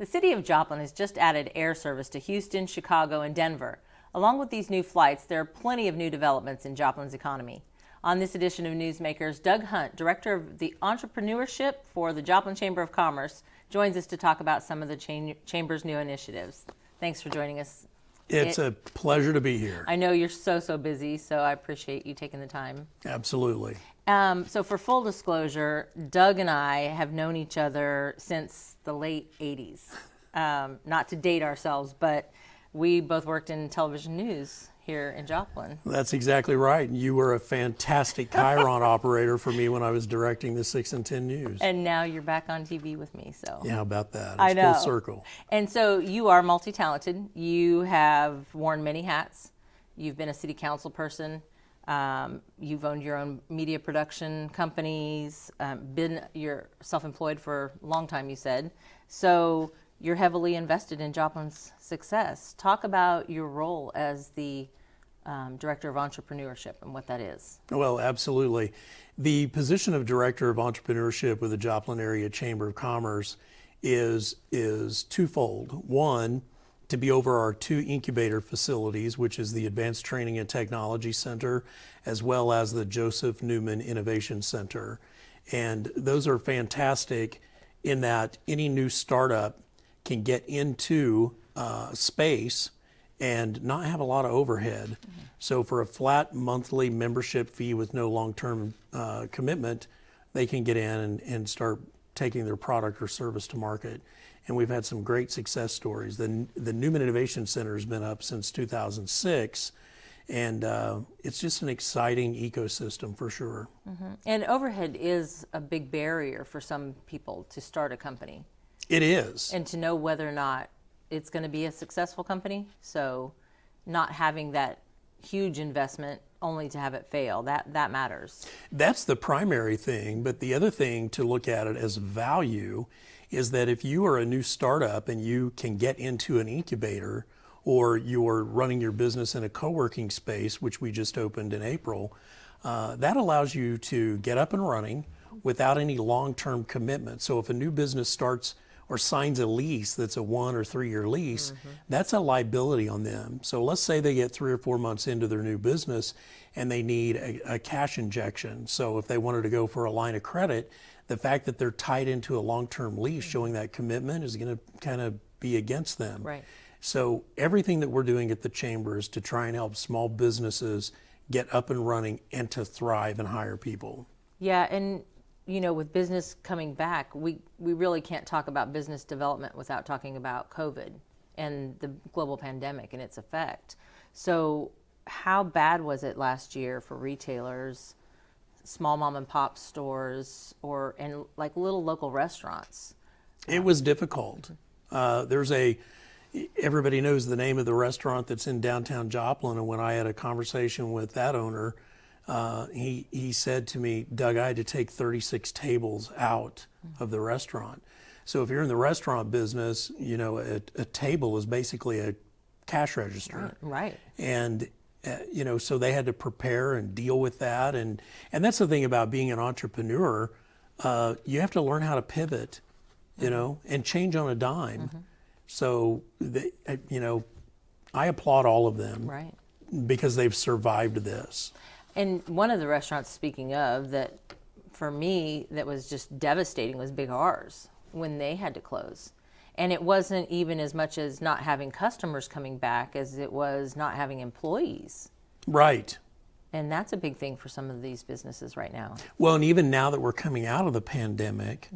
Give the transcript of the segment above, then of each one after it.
The city of Joplin has just added air service to Houston, Chicago, and Denver. Along with these new flights, there are plenty of new developments in Joplin's economy. On this edition of Newsmakers, Doug Hunt, Director of the Entrepreneurship for the Joplin Chamber of Commerce, joins us to talk about some of the Chamber's new initiatives. Thanks for joining us. It's a pleasure to be here. I know you're so busy, so I appreciate you taking the time. Absolutely. So for full disclosure, Doug and I have known each other since the late 80s. Not to date ourselves, but we both worked in television news here in Joplin. That's exactly right. You were a fantastic Chiron operator for me when I was directing the 6 and 10 News. And now you're back on TV with me. So yeah, how about that? It's I know. Full circle. And so you are multi-talented. You have worn many hats. You've been a city council person. You've owned your own media production companies, you're self-employed for a long time, you said. So you're heavily invested in Joplin's success. Talk about your role as the Director of Entrepreneurship and what that is. Well, absolutely. The position of Director of Entrepreneurship with the Joplin Area Chamber of Commerce is twofold. One, to be over our 2 incubator facilities, which is the Advanced Training and Technology Center, as well as the Joseph Newman Innovation Center. And those are fantastic in that any new startup can get into space and not have a lot of overhead. Mm-hmm. So for a flat monthly membership fee with no long-term commitment, they can get in and start taking their product or service to market. And we've had some great success stories. The Newman Innovation Center has been up since 2006, and it's just an exciting ecosystem for sure. Mm-hmm. And overhead is a big barrier for some people to start a company. It is. And to know whether or not it's going to be a successful company. So not having that huge investment only to have it fail, that matters. That's the primary thing, but the other thing to look at it as value is that if you are a new startup and you can get into an incubator, or you're running your business in a co-working space, which we just opened in April, that allows you to get up and running without any long-term commitment. So if a new business starts or signs a lease that's a 1 or 3 year lease, mm-hmm. that's a liability on them. So let's say they get 3 or 4 months into their new business and they need a cash injection. So if they wanted to go for a line of credit, the fact that they're tied into a long-term lease showing that commitment is going to kind of be against them. Right. So everything that we're doing at the Chamber is to try and help small businesses get up and running and to thrive and hire people. Yeah, and you know, with business coming back, we really can't talk about business development without talking about COVID and the global pandemic and its effect. So how bad was it last year for retailers, small mom and pop stores, and like little local restaurants? It was difficult. Everybody knows the name of the restaurant that's in downtown Joplin, and when I had a conversation with that owner, he said to me, Doug, I had to take 36 tables out of the restaurant. So if you're in the restaurant business, you know, a table is basically a cash register. Right. And you know, so they had to prepare and deal with that. And that's the thing about being an entrepreneur. You have to learn how to pivot, you know, and change on a dime. Mm-hmm. So, you know, I applaud all of them. Right. Because they've survived this. And one of the restaurants, speaking of, that for me, that was just devastating was Big R's when they had to close. And it wasn't even as much as not having customers coming back as it was not having employees. Right. And that's a big thing for some of these businesses right now. Well, and even now that we're coming out of the pandemic,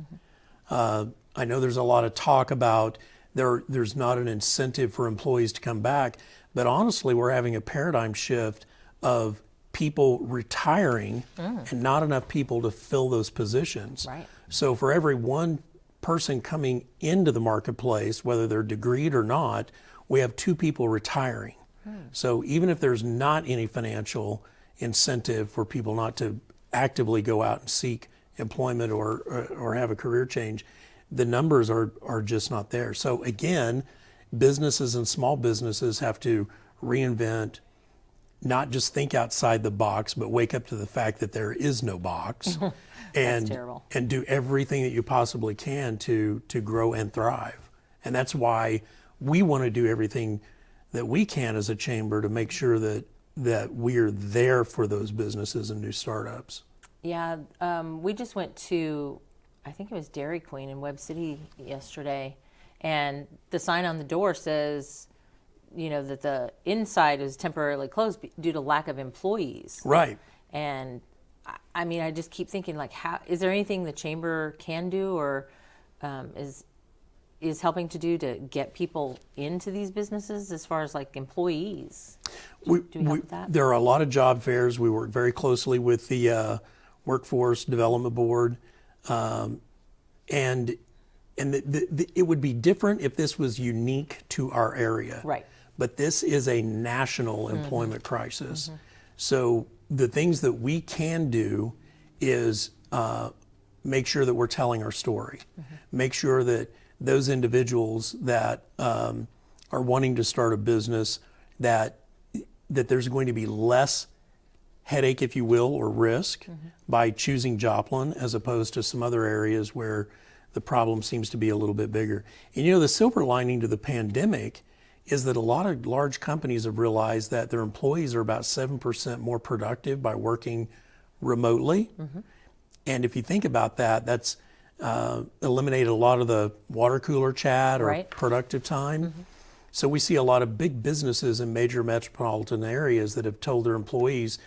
mm-hmm. I know there's a lot of talk about there's not an incentive for employees to come back, but honestly, we're having a paradigm shift of people retiring and not enough people to fill those positions. Right. So for every one person coming into the marketplace, whether they're degreed or not, we have 2 people retiring. So even if there's not any financial incentive for people not to actively go out and seek employment or have a career change, the numbers are just not there. So again, businesses and small businesses have to reinvent, not just think outside the box, but wake up to the fact that there is no box and do everything that you possibly can to grow and thrive. And that's why we want to do everything that we can as a chamber to make sure that we're there for those businesses and new startups. Yeah, we just went to, I think it was Dairy Queen in Webb City yesterday, and the sign on the door says, that the inside is temporarily closed due to lack of employees. Right. And I mean, I just keep thinking, like, how is there anything the chamber can do, or is helping to do to get people into these businesses as far as like employees? Do we help with that? There are a lot of job fairs. We work very closely with the Workforce Development Board, and it would be different if this was unique to our area. Right. But this is a national employment crisis. So the things that we can do is make sure that we're telling our story. Make sure that those individuals that are wanting to start a business, that there's going to be less headache, if you will, or risk by choosing Joplin as opposed to some other areas where the problem seems to be a little bit bigger. And the silver lining to the pandemic is that a lot of large companies have realized that their employees are about 7% more productive by working remotely. And if you think about that, that's eliminated a lot of the water cooler chat or productive time. So we see a lot of big businesses in major metropolitan areas that have told their employees,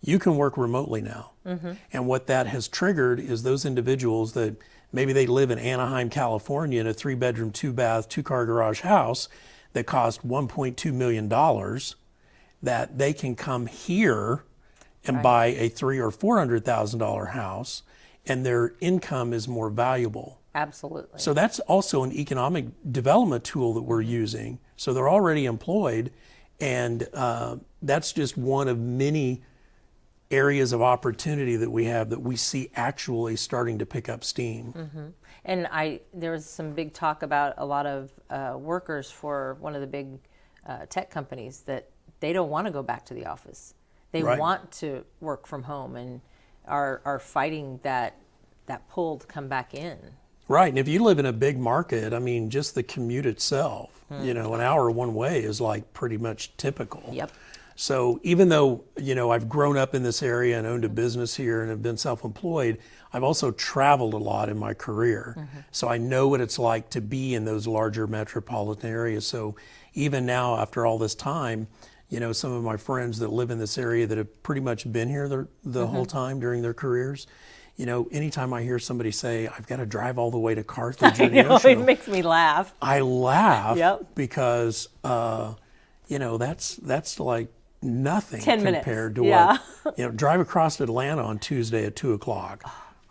you can work remotely now. And what that has triggered is those individuals that maybe they live in Anaheim, California in a 3-bedroom, 2-bath, 2-car garage house that cost $1.2 million, that they can come here and buy a $300,000 or $400,000 house, and their income is more valuable. Absolutely. So that's also an economic development tool that we're using. So they're already employed, and that's just one of many areas of opportunity that we have that we see actually starting to pick up steam. And there was some big talk about a lot of workers for one of the big tech companies that they don't want to go back to the office. They want to work from home and are fighting that pull to come back in. Right, and if you live in a big market, I mean, just the commute itself, an hour one way is like pretty much typical. Yep. So even though, I've grown up in this area and owned a business here and have been self-employed, I've also traveled a lot in my career. So I know what it's like to be in those larger metropolitan areas. So even now, after all this time, some of my friends that live in this area that have pretty much been here the whole time during their careers, anytime I hear somebody say, I've got to drive all the way to Carthage or Neosho, it makes me laugh. I laugh because, that's like nothing 10 minutes. compared to what, drive across Atlanta on Tuesday at 2:00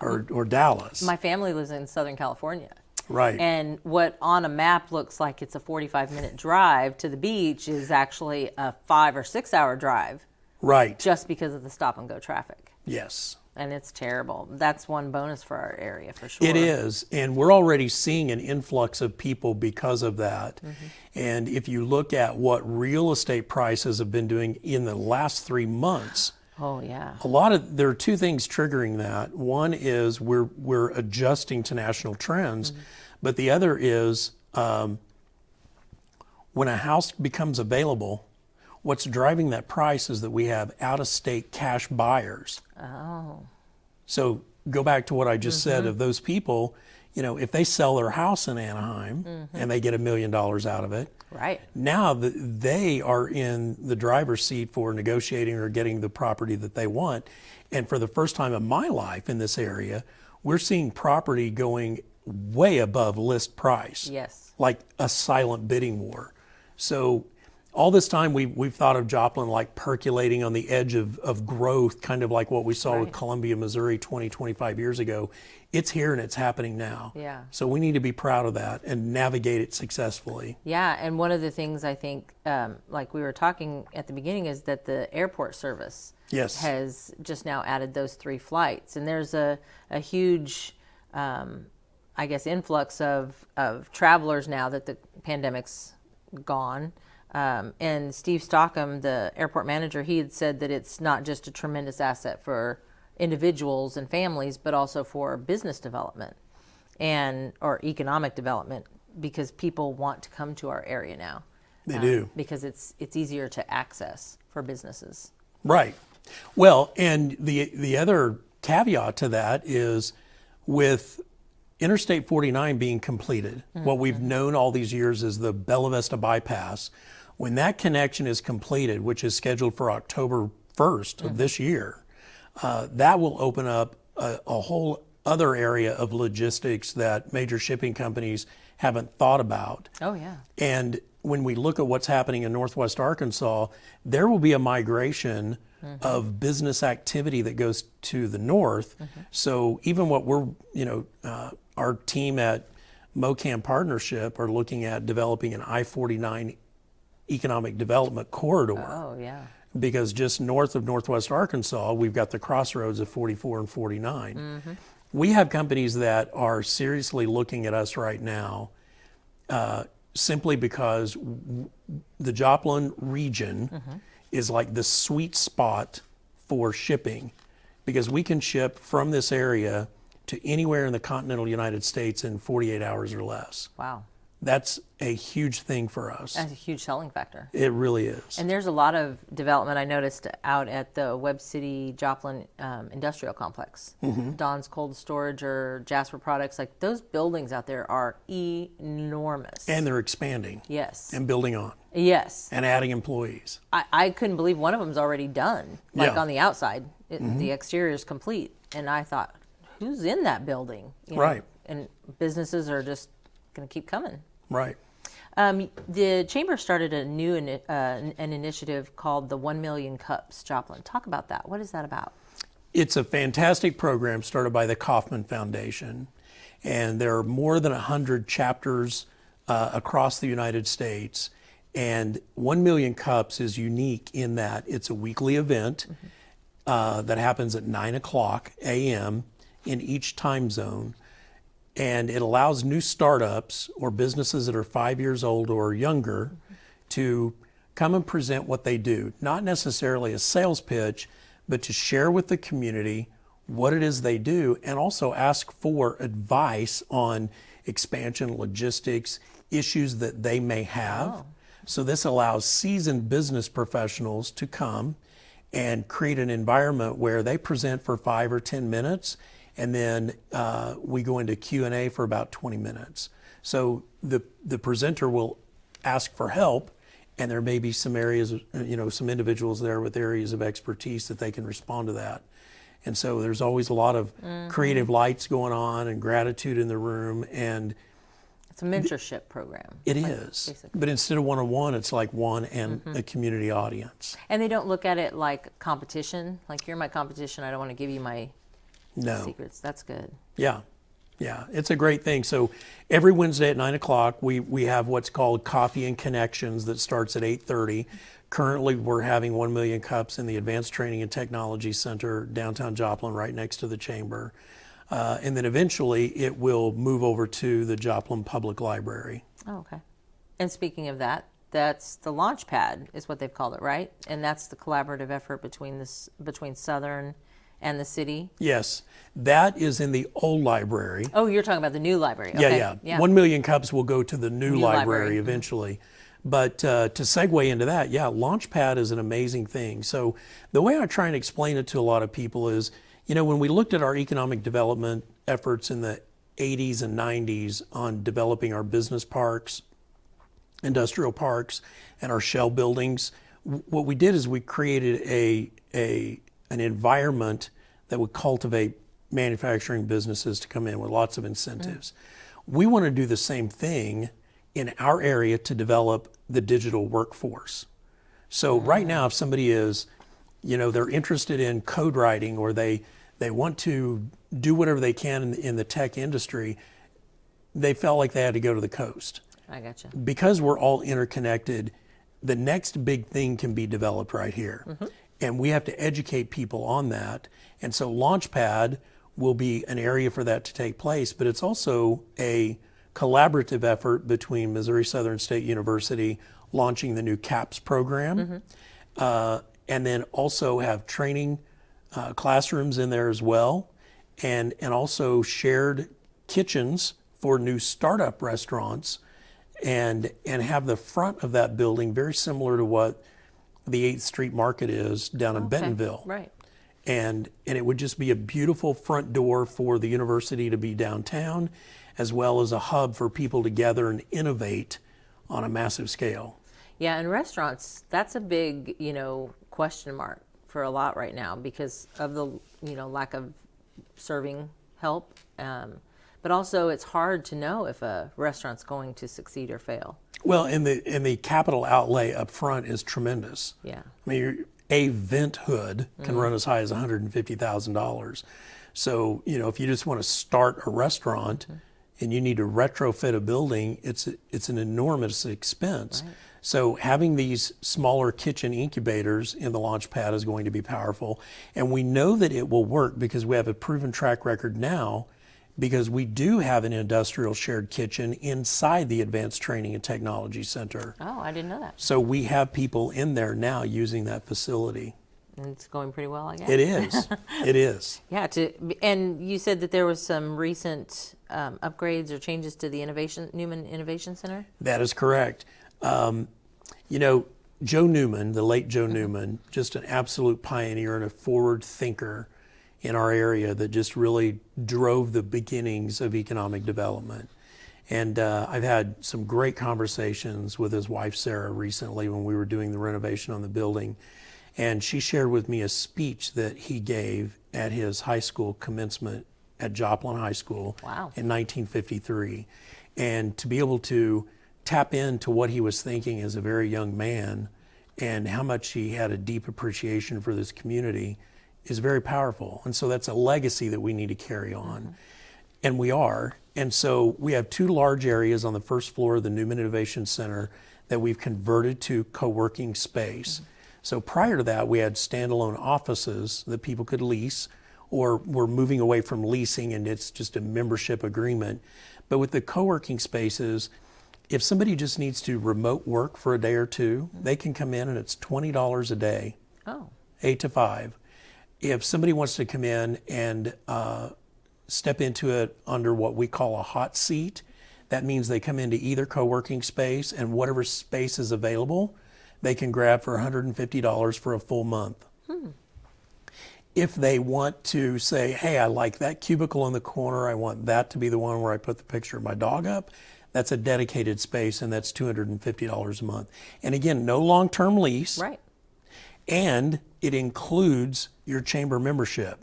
or Dallas. My family lives in Southern California. Right. And what on a map looks like it's a 45-minute drive to the beach is actually a 5 or 6 hour drive. Right. Just because of the stop and go traffic. Yes. And it's terrible. That's one bonus for our area for sure. It is. And we're already seeing an influx of people because of that. And if you look at what real estate prices have been doing in the last 3 months, oh yeah, there are two things triggering that. One is we're adjusting to national trends, but the other is when a house becomes available, what's driving that price is that we have out-of-state cash buyers. Oh. So go back to what I just said of those people, if they sell their house in Anaheim and they get $1 million out of it, right. Now they are in the driver's seat for negotiating or getting the property that they want. And for the first time in my life in this area, we're seeing property going way above list price. Yes. Like a silent bidding war. So all this time we've thought of Joplin like percolating on the edge of growth, kind of like what we saw with Columbia, Missouri 25 years ago. It's here and it's happening now. Yeah. So we need to be proud of that and navigate it successfully. Yeah, and one of the things I think, like we were talking at the beginning, is that the airport service has just now added those 3 flights. And there's a huge, I guess, influx of travelers now that the pandemic's gone. And Steve Stockham, the airport manager, he had said that it's not just a tremendous asset for individuals and families, but also for business development or economic development. because people want to come to our area now. They do. Because it's easier to access for businesses. Right. Well, and the other caveat to that is with Interstate 49 being completed, what we've known all these years is the Bella Vista bypass. When that connection is completed, which is scheduled for October 1st of this year, that will open up a whole other area of logistics that major shipping companies haven't thought about. Oh, yeah. And when we look at what's happening in Northwest Arkansas, there will be a migration of business activity that goes to the north. So even what we're, our team at MOCAN Partnership are looking at developing an I-49 economic development corridor. Oh, yeah. Because just north of Northwest Arkansas, we've got the crossroads of 44 and 49. We have companies that are seriously looking at us right now simply because the Joplin region is like the sweet spot for shipping, because we can ship from this area to anywhere in the continental United States in 48 hours or less. Wow. That's a huge thing for us. That's a huge selling factor. It really is. And there's a lot of development I noticed out at the Webb City Joplin Industrial Complex. Don's Cold Storage or Jasper Products, like those buildings out there are enormous. And they're expanding. Yes. And building on. Yes. And adding employees. I couldn't believe one of them's already done, like Yeah. on the outside. The exterior is complete. And I thought, who's in that building? You know? Right. And businesses are just going to keep coming. Right. The Chamber started a new an initiative called the 1 Million Cups Joplin. Talk about that. What is that about? It's a fantastic program started by the Kauffman Foundation. And there are more than 100 chapters across the United States. And 1 Million Cups is unique in that it's a weekly event that happens at 9 o'clock a.m. in each time zone. And it allows new startups or businesses that are 5 years old or younger to come and present what they do. Not necessarily a sales pitch, but to share with the community what it is they do, and also ask for advice on expansion, logistics, issues that they may have. So this allows seasoned business professionals to come and create an environment where they present for 5 or 10 minutes, and then we go into Q&A for about 20 minutes. So the presenter will ask for help, and there may be some areas, some individuals there with areas of expertise that they can respond to that. And so there's always a lot of creative lights going on and gratitude in the room, and It's a mentorship program. it is. Basically. But instead of one-on-one, it's like one and a community audience. And they don't look at it like competition, like you're my competition, I don't want to give you my No. secrets. That's good. Yeah. Yeah, it's a great thing. So every Wednesday at 9 o'clock, we have what's called Coffee and Connections that starts at 8:30. Currently, we're having 1 Million Cups in the Advanced Training and Technology Center, downtown Joplin, right next to the Chamber. And then eventually, it will move over to the Joplin Public Library. Oh, okay. And speaking of that, that's the launch pad is what they've called it, right? And that's the collaborative effort between Southern and the city. Yes, that is in the old library. Oh, you're talking about the new library. Okay. Yeah. 1 Million Cups will go to the new library library. eventually. But to segue into that, Launchpad is an amazing thing. So the way I try and explain it to a lot of people is, when we looked at our economic development efforts in the 80s and 90s on developing our business parks, industrial parks, and our shell buildings, what we did is we created an environment that would cultivate manufacturing businesses to come in with lots of incentives. We want to do the same thing in our area to develop the digital workforce. So right now, if somebody is, they're interested in code writing, or they want to do whatever they can in the tech industry, they felt like they had to go to the coast. I gotcha. Because we're all interconnected, the next big thing can be developed right here. And we have to educate people on that. And so Launchpad will be an area for that to take place, but it's also a collaborative effort between Missouri Southern State University launching the new CAPS program, and then also have training classrooms in there as well, and also shared kitchens for new startup restaurants and have the front of that building very similar to what the 8th Street Market is down in Bentonville. Right. And it would just be a beautiful front door for the university to be downtown, as well as a hub for people to gather and innovate on a massive scale. Yeah, and restaurants, that's a big, question mark for a lot right now because of the, lack of serving help. But also it's hard to know if a restaurant's going to succeed or fail. Well, and the capital outlay up front is tremendous. Yeah. I mean, a vent hood can run as high as $150,000. So, if you just want to start a restaurant and you need to retrofit a building, it's an enormous expense. Right. So having these smaller kitchen incubators in the launch pad is going to be powerful. And we know that it will work because we have a proven track record now, because we do have an industrial shared kitchen inside the Advanced Training and Technology Center. Oh, I didn't know that. So we have people in there now using that facility. And it's going pretty well, I guess. It is. It is. Yeah, and you said that there was some recent upgrades or changes to the Newman Innovation Center? That is correct. Joe Newman, the late Joe Newman, just an absolute pioneer and a forward thinker in our area that just really drove the beginnings of economic development. And I've had some great conversations with his wife, Sarah, recently when we were doing the renovation on the building. And she shared with me a speech that he gave at his high school commencement at Joplin High School in 1953. And to be able to tap into what he was thinking as a very young man and how much he had a deep appreciation for this community is very powerful. And so that's a legacy that we need to carry on. And we are. And so we have 2 large areas on the first floor of the Newman Innovation Center that we've converted to co-working space. So prior to that, we had standalone offices that people could lease, or we're moving away from leasing and it's just a membership agreement. But with the co-working spaces, if somebody just needs to remote work for a day or two, they can come in and it's $20 a day, 8 to 5. If somebody wants to come in and step into it under what we call a hot seat, that means they come into either co-working space and whatever space is available, they can grab for $150 for a full month. If they want to say, hey, I like that cubicle in the corner, I want that to be the one where I put the picture of my dog up, that's a dedicated space and that's $250 a month. And again, no long-term lease. Right. And it includes your chamber membership.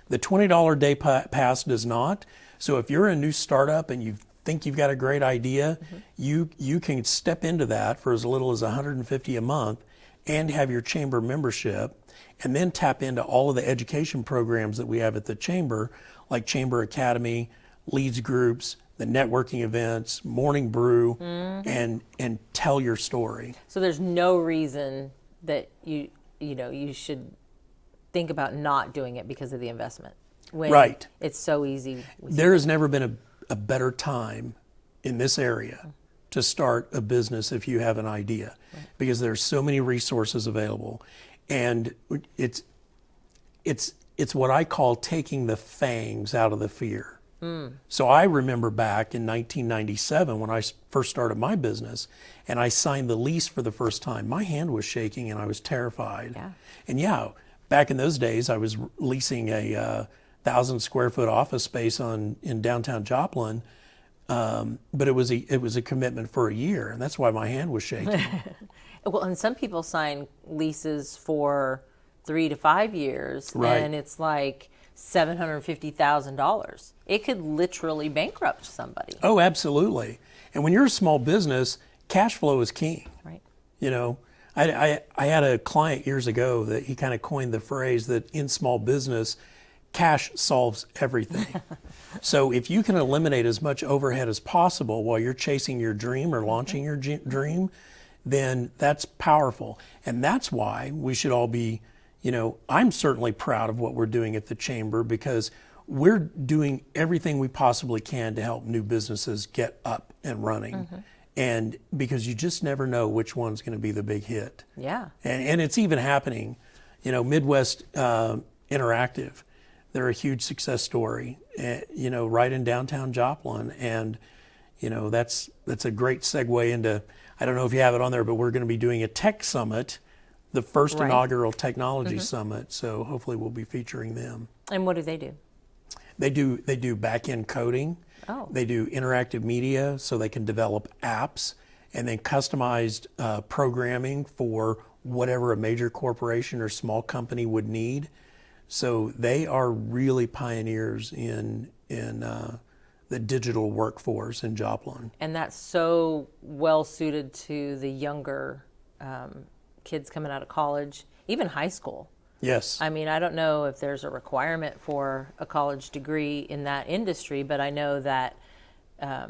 The $20 day pass does not. So if you're a new startup and you think you've got a great idea, you can step into that for as little as $150 a month and have your chamber membership, and then tap into all of the education programs that we have at the chamber, like Chamber Academy, leads groups, the networking events, morning brew, and tell your story. So there's no reason that you should think about not doing it because of the investment. When Right. It's so easy. There has never been a better time in this area to start a business if you have an idea, because there's so many resources available. And it's what I call taking the fangs out of the fear. So I remember back in 1997 when I first started my business and I signed the lease for the first time, my hand was shaking and I was terrified. Yeah. And back in those days, I was leasing a 1,000 square foot office space in downtown Joplin, but it was a commitment for a year, and that's why my hand was shaking. Well, and some people sign leases for 3 to 5 years, Right. and it's like $750,000. It could literally bankrupt somebody. Oh, absolutely. And when you're a small business, cash flow is king. Right. I had a client years ago that he kind of coined the phrase that in small business, cash solves everything. So if you can eliminate as much overhead as possible while you're chasing your dream or launching your dream, then that's powerful. And that's why we should all be, I'm certainly proud of what we're doing at the Chamber, because we're doing everything we possibly can to help new businesses get up and running. And because you just never know which one's going to be the big hit. Yeah. And it's even happening, Midwest Interactive. they're a huge success story, right in downtown Joplin. And, that's a great segue into, I don't know if you have it on there, but we're going to be doing a tech summit, the first inaugural technology summit. So hopefully we'll be featuring them. And what do they do? They do back-end coding. Oh. They do interactive media, so they can develop apps, and then customized programming for whatever a major corporation or small company would need. So they are really pioneers in the digital workforce in Joplin. And that's so well suited to the younger kids coming out of college, even high school. Yes. I mean, I don't know if there's a requirement for a college degree in that industry, but I know that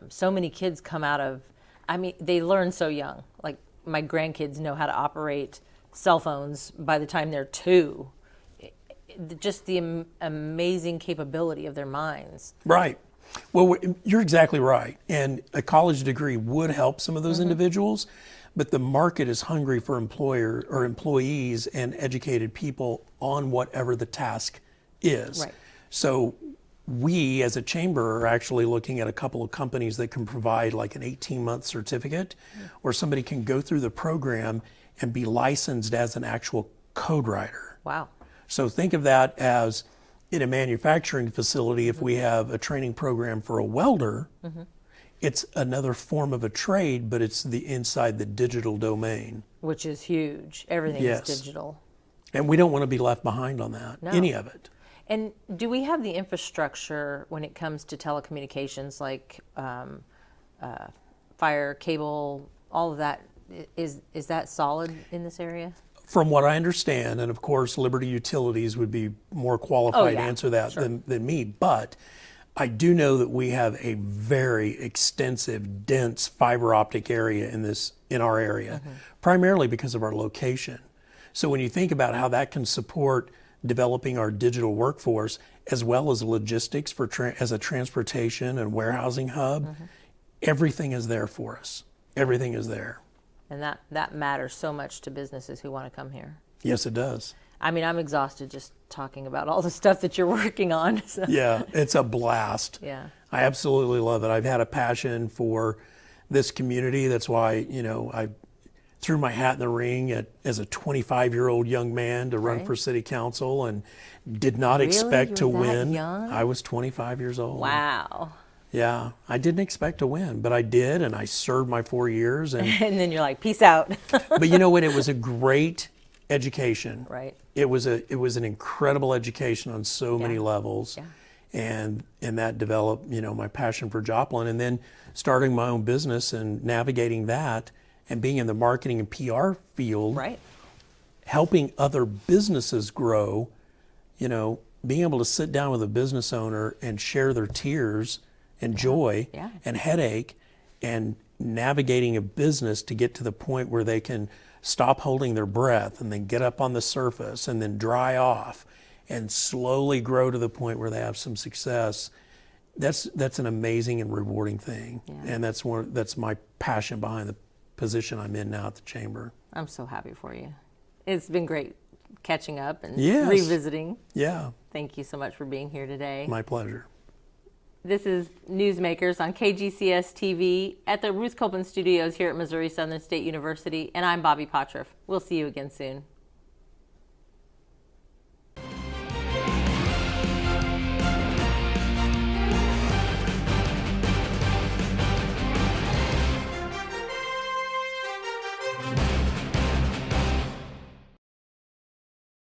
so many kids come out of, they learn so young. Like my grandkids know how to operate cell phones by the time they're 2. Just the amazing capability of their minds. Right. Well, you're exactly right. And a college degree would help some of those individuals, but the market is hungry for employees and educated people on whatever the task is. Right. So we as a chamber are actually looking at a couple of companies that can provide like an 18-month certificate where somebody can go through the program and be licensed as an actual code writer. Wow. So think of that as in a manufacturing facility, if we have a training program for a welder, it's another form of a trade, but it's inside the digital domain. Which is huge. Everything is digital. And we don't want to be left behind on that, any of it. And do we have the infrastructure when it comes to telecommunications, like fire, cable, all of that? Is that solid in this area? From what I understand, and of course Liberty Utilities would be more qualified to answer that than me, but I do know that we have a very extensive, dense fiber optic area in our area, primarily because of our location. So when you think about how that can support developing our digital workforce, as well as logistics as a transportation and warehousing hub, everything is there for us. Everything is there. And that matters so much to businesses who want to come here. Yes, it does. I mean, I'm exhausted just talking about all the stuff that you're working on. So. Yeah, it's a blast. Yeah. I absolutely love it. I've had a passion for this community. That's why, I threw my hat in the ring as a 25-year-old young man to run for city council and did not expect to win. Young? I was 25 years old. Wow. Yeah, I didn't expect to win, but I did, and I served my 4 years. And then you're like, peace out. But you know what? It was a great education. Right. It was an incredible education on so many levels. Yeah. And that developed, my passion for Joplin, and then starting my own business and navigating that and being in the marketing and PR field. Right. Helping other businesses grow, being able to sit down with a business owner and share their tears and joy and headache, and navigating a business to get to the point where they can stop holding their breath and then get up on the surface and then dry off and slowly grow to the point where they have some success. That's an amazing and rewarding thing. Yeah. And that's my passion behind the position I'm in now at the chamber. I'm so happy for you. It's been great catching up and Yes. revisiting. Yeah. Thank you so much for being here today. My pleasure. This is Newsmakers on KGCS TV at the Ruth Copeland Studios here at Missouri Southern State University, and I'm Bobby Potroff. We'll see you again soon.